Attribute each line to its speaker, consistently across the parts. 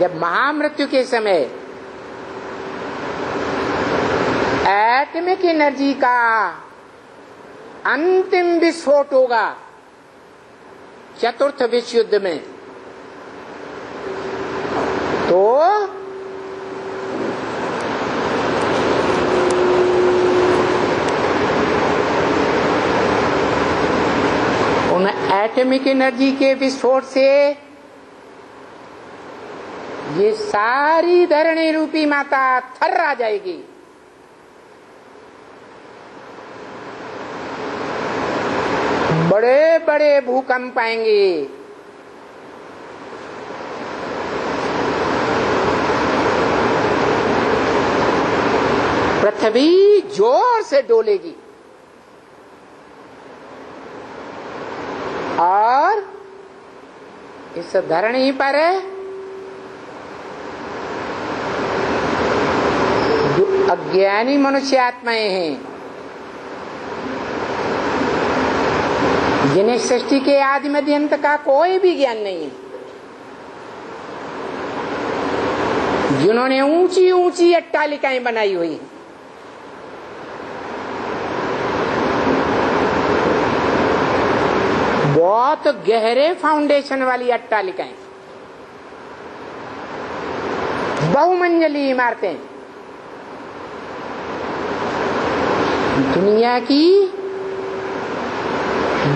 Speaker 1: जब महामृत्यु के समय एटॉमिक एनर्जी का अंतिम विस्फोट होगा चतुर्थ विश्व युद्ध में, तो उन एटॉमिक एनर्जी के विस्फोट से ये सारी धरणी रूपी माता थर्रा जाएगी। बड़े बड़े भूकंप आएंगे, पृथ्वी जोर से डोलेगी और इस धरणी पर जो अज्ञानी मनुष्य आत्माएं हैं, जिन्हें सृष्टि के आदि मध्य अंत का कोई भी ज्ञान नहीं है, जिन्होंने ऊंची ऊंची अट्टालिकाएं बनाई हुई हैं, बहुत गहरे फाउंडेशन वाली अट्टालिकाएं, बहुमंजिली इमारतें, दुनिया की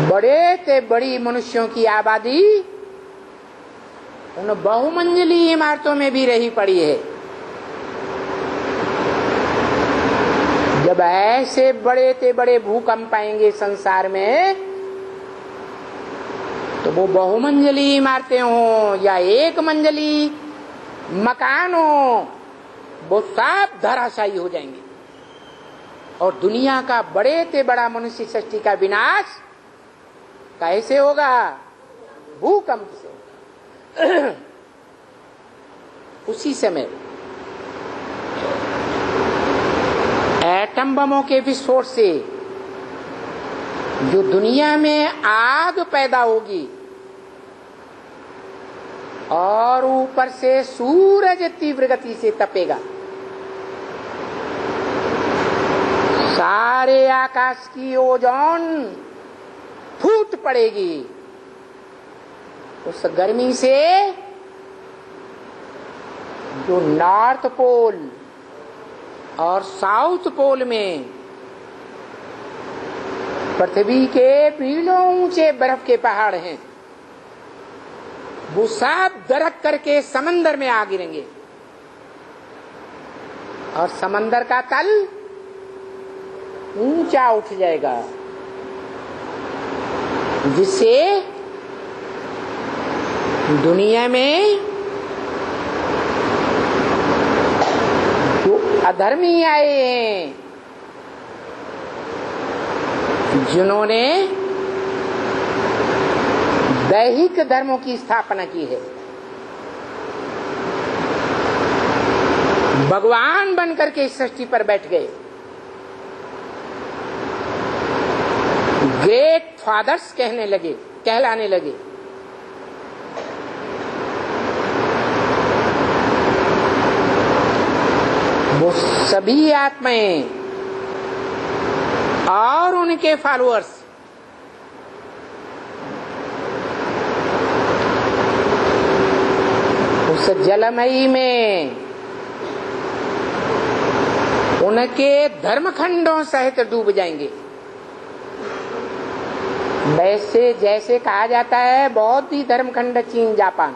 Speaker 1: बड़े से बड़ी मनुष्यों की आबादी उन बहुमंजिली इमारतों में भी रही पड़ी है। जब ऐसे बड़े से बड़े भूकंप आएंगे संसार में, तो वो बहुमंजिली इमारतें हो या एक मंजिली मकान हो, वो सब धराशायी हो जाएंगे और दुनिया का बड़े से बड़ा मनुष्य सृष्टि का विनाश कैसे होगा? भूकंप से। उसी समय एटम बमों के विस्फोट से जो दुनिया में आग पैदा होगी और ऊपर से सूरज तीव्र गति से तपेगा, सारे आकाश की ओजोन फूट पड़ेगी। उस गर्मी से जो नॉर्थ पोल और साउथ पोल में पृथ्वी के बीलों ऊंचे बर्फ के पहाड़ हैं, वो सब दरक करके समंदर में आ गिरेंगे और समंदर का तल ऊंचा उठ जाएगा, जिससे दुनिया में जो अधर्मी आए हैं, जिन्होंने दैहिक धर्मों की स्थापना की है, भगवान बनकर के इस सृष्टि पर बैठ गए, ग्रेट फादर्स कहलाने लगे, वो सभी आत्माएं और उनके फॉलोअर्स उस जलमयी में उनके धर्मखंडों सहित डूब जाएंगे। वैसे जैसे कहा जाता है बौद्ध धर्मखंड चीन जापान,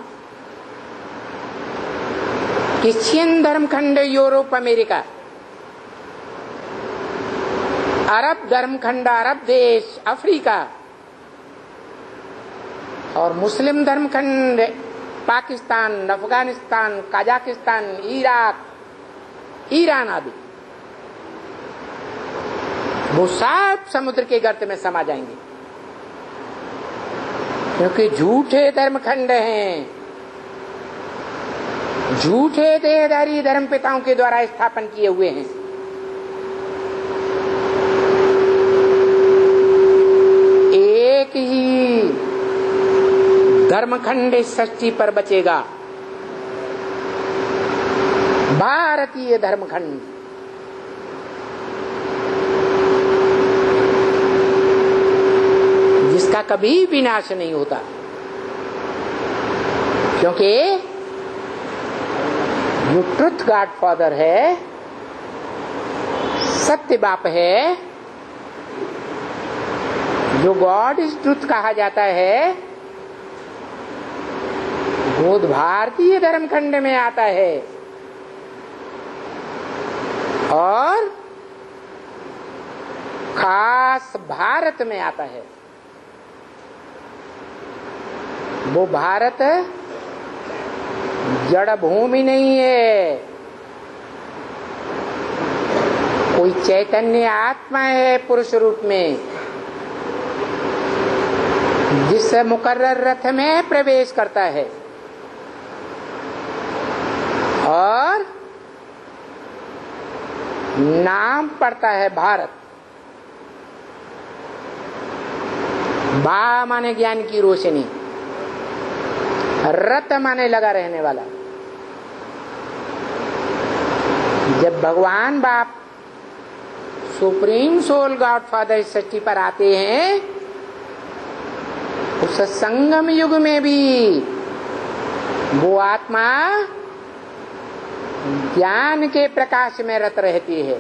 Speaker 1: क्रिश्चियन धर्मखंड यूरोप अमेरिका, अरब धर्मखंड अरब देश अफ्रीका और मुस्लिम धर्मखंड Pakistan, Afghanistan, Kazakhstan, Iraq, Iran आदि, वो सब समुद्र के गर्त में समा जाएंगे, क्योंकि झूठे धर्मखंड हैं, झूठे देहधारी धर्म पिताओं के द्वारा स्थापन किए हुए हैं। एक ही धर्मखंड इस सृष्टि पर बचेगा, भारतीय धर्मखंड, जिसका कभी विनाश नहीं होता, क्योंकि जो ट्रुथ गॉडफादर है, सत्य बाप है, जो गॉड इज ट्रुथ कहा जाता है, वो भारतीय धर्मखंड में आता है और खास भारत में आता है। वो भारत जड़ भूमि नहीं है, कोई चैतन्य आत्मा है पुरुष रूप में, जिस मुकर्रर रथ में प्रवेश करता है और नाम पड़ता है भारत। बा माने ज्ञान की रोशनी, रत माने लगा रहने वाला। जब भगवान बाप सुप्रीम सोल गॉड फादर इस सृष्टि पर आते हैं, उस संगम युग में भी वो आत्मा ज्ञान के प्रकाश में रत रहती है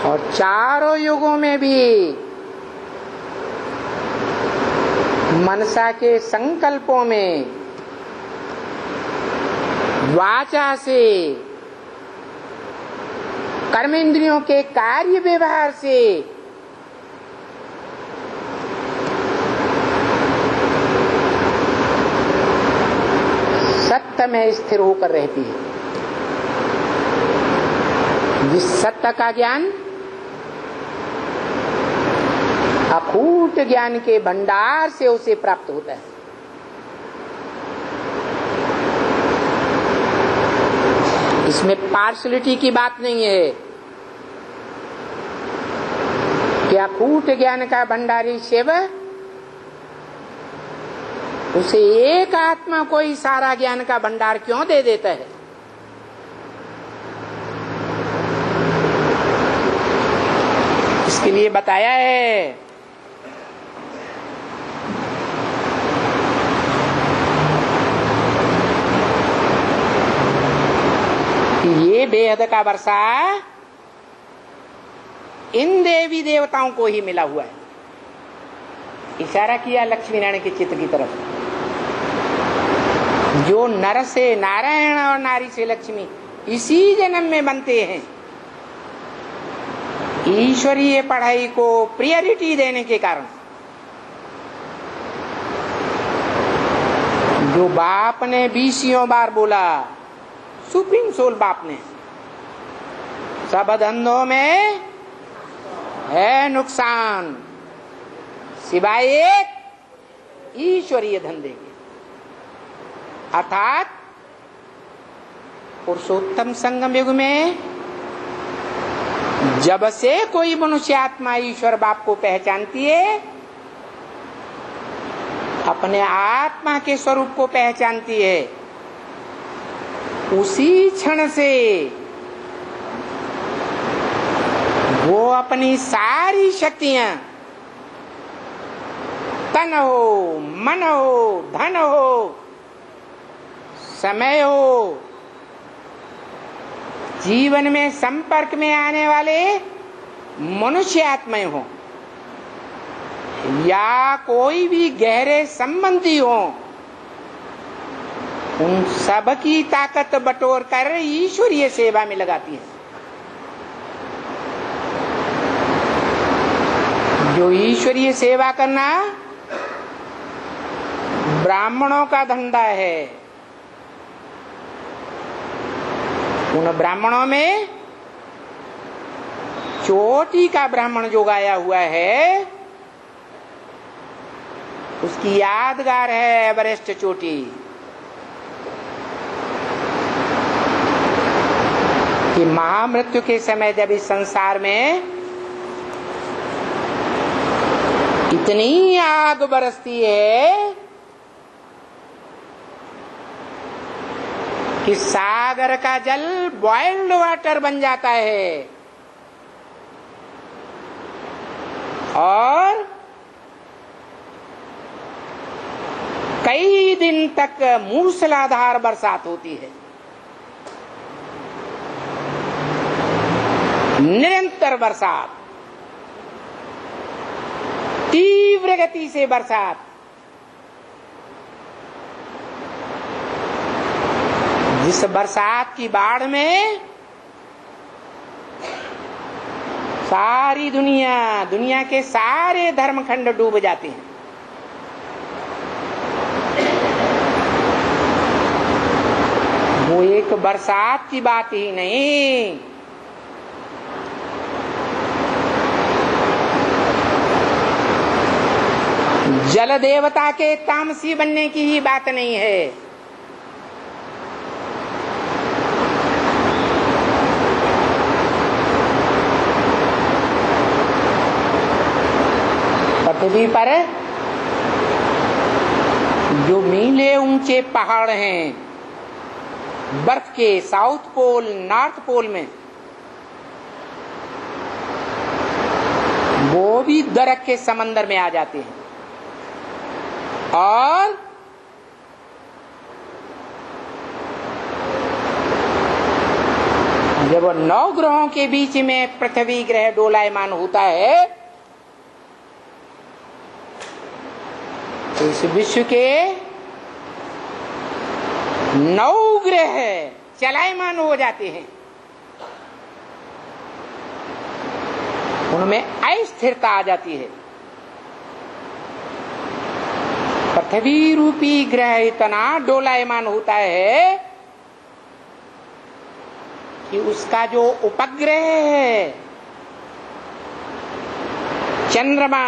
Speaker 1: और चारों युगों में भी मनसा के संकल्पों में, वाचा से, कर्मेंद्रियों के कार्य व्यवहार से सत्य में स्थिर होकर रहती है। जिस सत्य का ज्ञान अखूट ज्ञान के भंडार से उसे प्राप्त होता है। इसमें पार्शलिटी की बात नहीं है कि अखूट ज्ञान का भंडारी शिव उसे एक आत्मा को ही सारा ज्ञान का भंडार क्यों दे देता है। इसके लिए बताया है कि ये बेहद का वर्षा इन देवी देवताओं को ही मिला हुआ है। इशारा किया लक्ष्मी नारायण के चित्र की तरफ। जो नर से नारायण और नारी से लक्ष्मी इसी जन्म में बनते हैं, ईश्वरीय पढ़ाई को प्रायोरिटी देने के कारण, जो बाप ने 20 बार बोला, सुप्रीम सोल बाप ने, सब धंधों में है नुकसान सिवाय एक ईश्वरीय धंधे के, अर्थात पुरुषोत्तम संगम युग में जब से कोई मनुष्य आत्मा ईश्वर बाप को पहचानती है, अपने आत्मा के स्वरूप को पहचानती है, उसी क्षण से वो अपनी सारी शक्तियां, तन हो, मन हो, धन हो, समय हो, जीवन में संपर्क में आने वाले मनुष्य आत्माएं हो या कोई भी गहरे संबंधी हो, उन सब की ताकत बटोर कर ईश्वरीय सेवा में लगाती है। जो ईश्वरीय सेवा करना ब्राह्मणों का धंधा है, उन ब्राह्मणों में चोटी का ब्राह्मण जो गाया हुआ है, उसकी यादगार है एवरेस्ट चोटी कि महामृत्यु के समय जब इस संसार में इतनी आग बरसती है कि साग सागर का जल बॉइल्ड वाटर बन जाता है और कई दिन तक मूसलाधार बरसात होती है, निरंतर बरसात, तीव्र गति से बरसात। जिस बरसात की बाढ़ में सारी दुनिया के सारे धर्मखंड डूब जाते हैं। वो एक बरसात की बात ही नहीं, जल देवता के तामसी बनने की ही बात नहीं है। पृथ्वी पर जो मीले ऊंचे पहाड़ हैं बर्फ के, साउथ पोल, नॉर्थ पोल में, वो भी दरक के समंदर में आ जाते हैं। और जब 9 ग्रहों के बीच में पृथ्वी ग्रह डोलायमान होता है तो इस विश्व के 9 ग्रह चलायमान हो जाते हैं, उनमें अस्थिरता आ जाती है। पृथ्वी रूपी ग्रह इतना डोलायमान होता है कि उसका जो उपग्रह है चंद्रमा,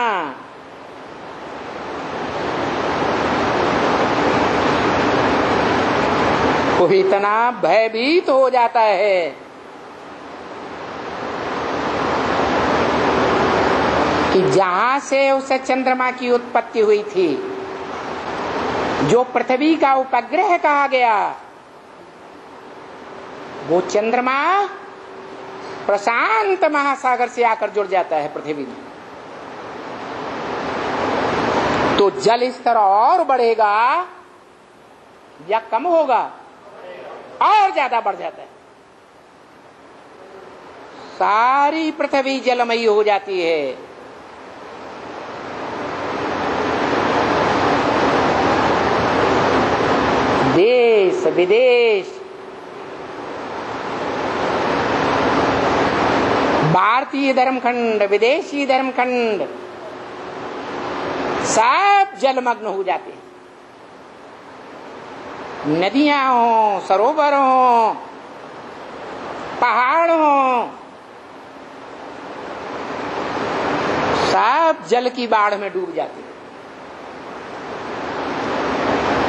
Speaker 1: वो इतना भयभीत हो जाता है कि जहां से उस चंद्रमा की उत्पत्ति हुई थी, जो पृथ्वी का उपग्रह कहा गया, वो चंद्रमा प्रशांत महासागर से आकर जुड़ जाता है पृथ्वी में। तो जल स्तर और बढ़ेगा या कम होगा? और ज्यादा बढ़ जाता है। सारी पृथ्वी जलमयी हो जाती है। देश विदेश, भारतीय धर्मखंड, विदेशी धर्मखंड, सब जलमग्न हो जाते हैं। नदियां हो, सरोवर हो, पहाड़ हो, सब जल की बाढ़ में डूब जाते हैं।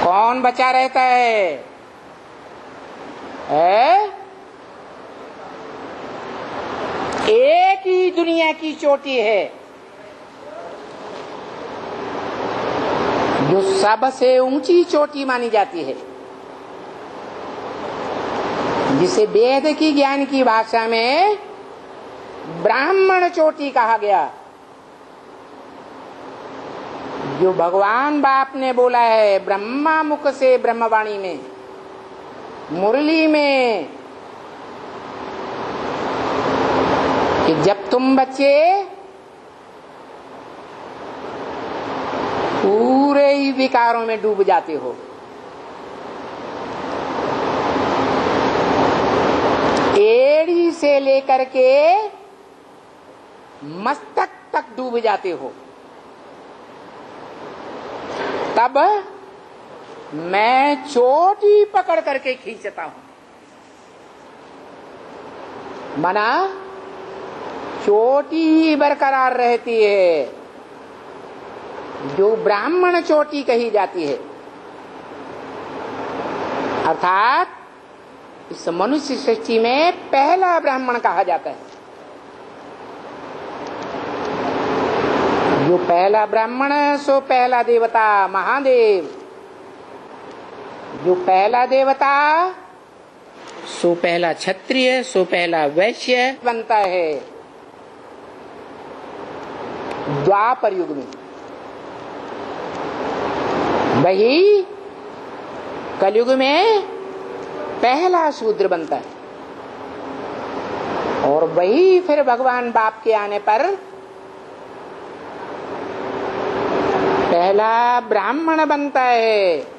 Speaker 1: कौन बचा रहता है? एक ही दुनिया की चोटी है जो सबसे ऊंची चोटी मानी जाती है, जिसे वेद की ज्ञान की भाषा में ब्राह्मण चोटी कहा गया। जो भगवान बाप ने बोला है ब्रह्मा मुख से, ब्रह्मवाणी में, मुरली में, कि जब तुम बच्चे पूरे ही विकारों में डूब जाते हो, एड़ी से लेकर के मस्तक तक डूब जाते हो, तब मैं चोटी पकड़ करके खींचता हूं। मना चोटी ही बरकरार रहती है, जो ब्राह्मण चोटी कही जाती है। अर्थात इस मनुष्य सृष्टि में पहला ब्राह्मण कहा जाता है। जो पहला ब्राह्मण सो पहला देवता महादेव। जो पहला देवता सो पहला क्षत्रिय, सो पहला वैश्य बनता है द्वापर युग में। वही कलयुग में पहला शूद्र बनता है और वही फिर भगवान बाप के आने पर पहला ब्राह्मण बनता है।